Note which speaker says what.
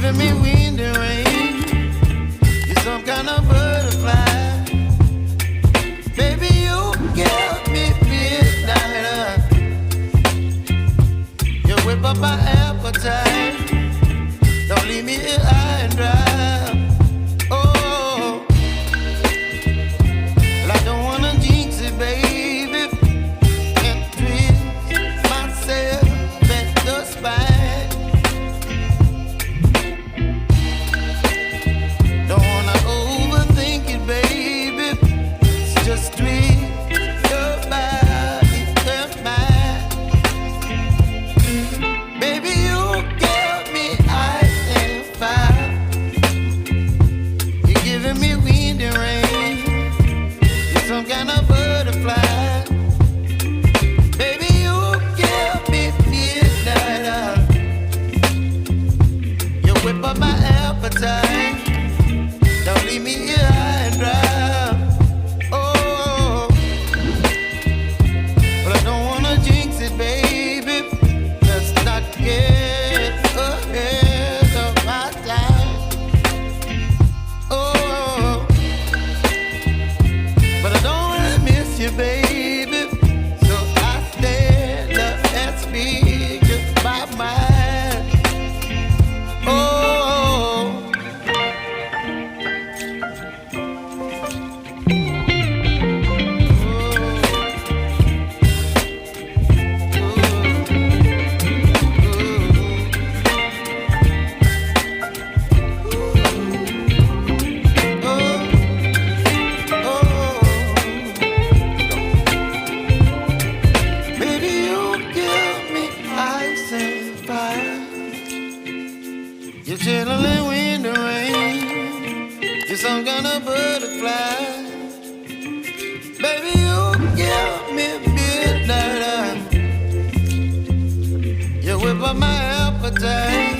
Speaker 1: giving me wind and rain. You're some kind of butterfly. Baby, you give me midnight. You whip up my appetite. Don't leave me here high and dry. Oh, well, I don't wanna jinx it, baby, and twist myself at the spine. Don't wanna overthink it, baby. It's just twist your body and mine. Baby, you give me ice and fire. You're giving me wind and rain. You're some kind of butterfly. Baby, you give me midnight. You whip up my appetite. Don't leave me here high and dry. Oh, well, I don't wanna jinx it, baby. Let's not get ahead of my time. Oh, but I don't wanna miss you, baby. So I stand up and speak just my mind. Oh. Baby, you give me ice and fire. You're chilling wind and rain. You're some kind of butterfly. Baby, you give me midnight. You whip up my appetite.